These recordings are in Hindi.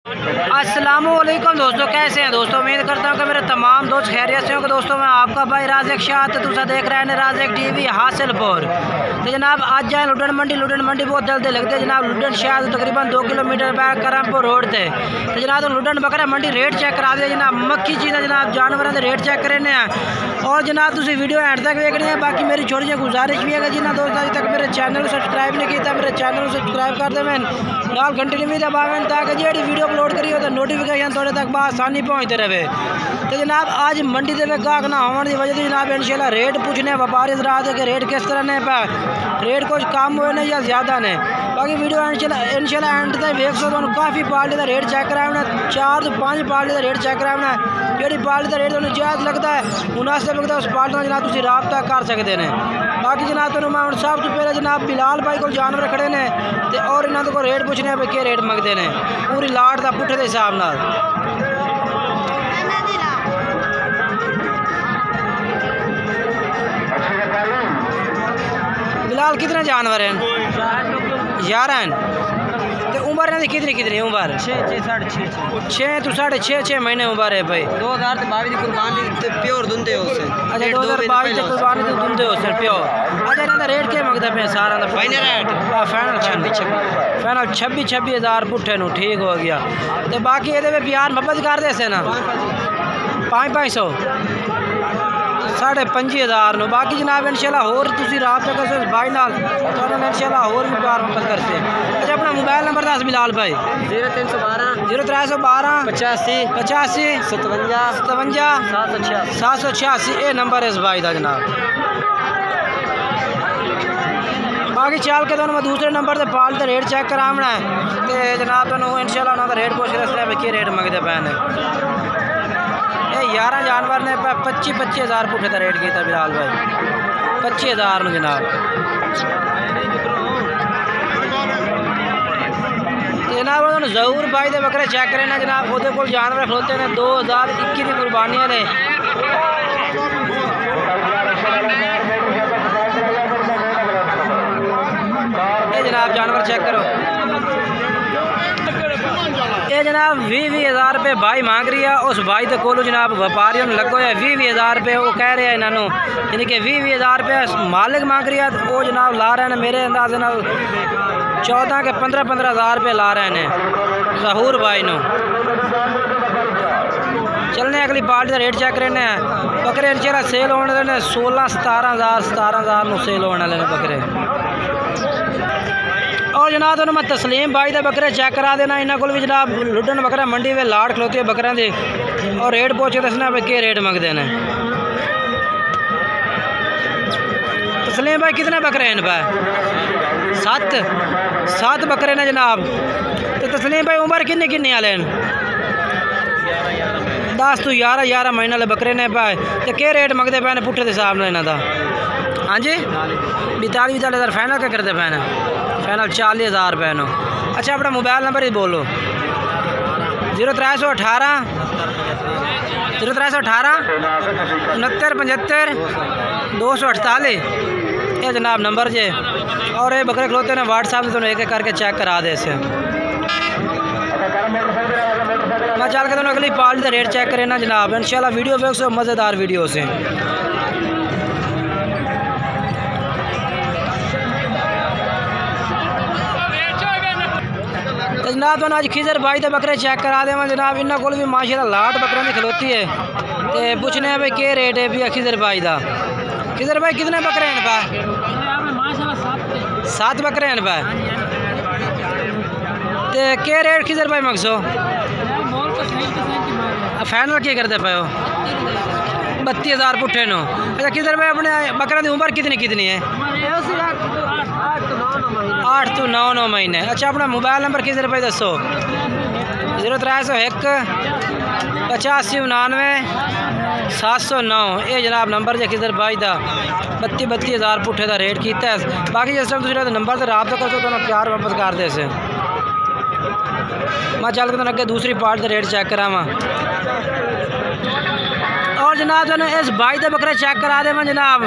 अस्सलामुअलैकुम दोस्तों, कैसे हैं दोस्तों। उम्मीद करता हूँ कि मेरे तमाम दोस्त खैरियत से होंगे। दोस्तों मैं आपका भाई राज़िक शाह तुसा देख रहे हैं राज़िक टीवी हासिलपुर। तो जनाब आज जाए लुडन मंडी बहुत जल्दी लगती है जनाब। लुडन शहर तकरीबन 2 किलोमीटर बैक करमपुर रोड थे। तो जनाब तो लुडन बकरा मंडी रेट चेक करा दे जनाब। मक्खी चीज़ें जनाब जानवरों के रेट चेक करने हैं और जनाब तुम वीडियो एंड तक देखनी है। बाकी मेरी छोटी जी गुजारिश भी है जिन्हें दोस्त अभी तक मेरे चैनल को सब्सक्राइब नहीं किया मेरे चैनल को सब्सक्राइब कर देवें, नाल घंटे भी दबावें ताकि जी वीडियो अपलोड करी हो तो नोटिफिकेशन थोड़े तक आसानी पहुँचते रहे। तो जनाब आज मंडी के गाहक ना होने की वजह से जनाब इंशाल्लाह रेट पूछने व्यापारी रात के रेट किस तरह ने पे रेट कुछ कम हुए ने या ज़्यादा ने। बाकी वीडियो इंशाल्लाह एंड तक देख सो काफ़ी पार्टी का रेट चेक कराना 4 तो 5 पार्टी का रेट चेक कराना जी पार्टी का रेट तुम्हें जायज़ लगता है मुनासिब लगता है उस पार्टी में जनाब तुम रबता कर सकते हैं। बाकी जनाब तो मैं सब तो पहले जनाब बिलाल भाई को जानवर खड़े ने और इन्होंने को रेट पूछने भाई क्या रेट मंगते हैं पूरी लाट का पुट्ठे के हिसाब नाल। बिलाल कितने जानवर हैं? 11 हैं। तो उम्र है कितनी उम्र? 6 तो 6.5 महीने उम्र है भाई। 2022 की कुर्बानी प्योर दुंदे हो से। अच्छा 2022 की कुर्बानी तो दुंदे हो सर प्योर। अच्छा इन्होंने रेट क्या मंगता पे सारा दा फाइनल रेट फाइनल 26 हज़ार पुट्ठे नु ठीक हो गया। तो बाकी ये प्यार मोहब्बत कर दे से ना 500 5,500 नु। बाकी जनाब इंशाल्लाह होर तुसी रात तक से भाई नाल तो इंशाल्लाह होर भी प्यार मोहब्बत करते। अच्छा अपना मोबाइल नंबर दस बिलाल भाई। 0312 85 57 786 ये नंबर है इस भाई का जनाब। बाकी चल के मैं दूसरे नंबर से पाल रेट चेक करावना है तो जनाब तुम इंशाल्लाह उन्होंने रेट पूछ रहे हैं कि रेट मंगते पे ने। 11 जानवर ने 25 हज़ार पुट्ठे का रेट किया बिलाल भाई 25 हज़ार में जनाब। जनाब उन्होंने जहूर भाई के बकरे चेक करे ना जनाब वो को जानवर खलोते हैं 2021 की कुर्बानियाँ ने। ये जनाब जानवर चेक करो ये जनाब 20 हज़ार रुपये भाई मांग रही है उस भाई के कोलो जनाब व्यापारियों ने लगो है 20 हज़ार रुपये वो कह रहे हैं इन्होंने यानी कि 20 हज़ार रुपये मालिक मांग रही है तो वो जनाब ला रहे हैं मेरे अंदाजे नाल 14 के 15 हज़ार रुपये ला रहे हैं जहूर भाई नो। चलने अगली पार्टी का रेट चेक करने हैं। बकरे इंशाल्लाह सेल होने वाले 16-17 हज़ार सेल होने वाले बकरे। और जनाब तो मैं तस्लीम भाई के बकरे चेक करा देना इन्होंने को भी जनाब लुडन बकरा मंडी में लाट खलोती है बकरों की और रेट पूछ के दसना भाई क्या रेट मंगते हैं। तस्लीम भाई कितने बकरे हैं भाई? 7 बकरे ने जनाब। तो तस्लीम भाई उम्र किन्नी वाले हैं? 10 तो 11 महीने वाले बकरे ने पाए तो क्या रेट मंगते पे पुट्ठे के हिसाब से इन्हों का? हाँ जी 42 हज़ार फाइनल क्या करते पे? फाइनल 40 हज़ार रुपये नो। अच्छा अपना मोबाइल नंबर ही बोलो। 0318 69 248 ये जनाब नंबर जे। और ये बकरे खलोते हैं व्हाट्सएप से तुम्हें एक करके चेक करा दे से। मैं चल के तुम्हें अगली पार्टी का रेट चेक करें ना जनाब इंशाल्लाह वीडियो देख सो मज़ेदार वीडियो से। जनाब तो अज खिजर भाई के बकरे चेक करा देव जनाब इन्होंने को भी माशाल्लाह लाट बकरों की खलोती है तो पूछने भाई क्या रेट है भी खिजर भाई का। खिजर भाई कितने बकरे हैं पा? 7 बकरे हैं पा तो क्या रेट खिजर भाई मंगसो? फाइनल क्या करते पे हो? 32 हज़ार पुट्ठे नो। अच्छा खिजर भाई अपने बकरों की उम्र कितनी है? 8 तो 9 महीने। अच्छा अपना मोबाइल नंबर किस रुपये दसो? 0301 85 709 ये जनाब नंबर जो किधर भाई का 32 हज़ार पुट्ठे का रेट किया है। बाकी जिस टाइम तुम नंबर से रबता कर सो तो प्यार मोहब्बत कर दे से। मैं चल के अगे दूसरी पार्ट का रेट चेक करावा और जनाब तुम इस भाई के बकरे चेक करा दे जनाब।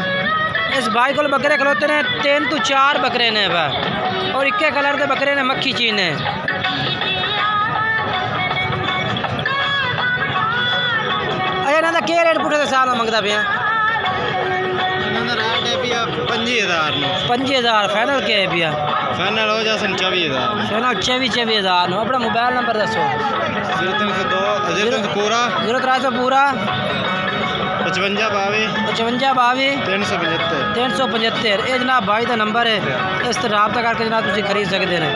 इस भाई को बकरे खलोते ने 3 तो 4 बकरे ने और इक्के कलर के बकरे ने मक्खी चीज ने। साल में मंगता पे 5000 5000 फाइनल के है भैया फाइनल हो जा 24,000 फाइनल 24,000 अपना मोबाइल नंबर दसो 0302 पूरा 0300 पूरा 55 55 375 375 ये जनाब भाई का नंबर है इस तरह रब्ता करके जनाब तुम खरीद सकते हैं।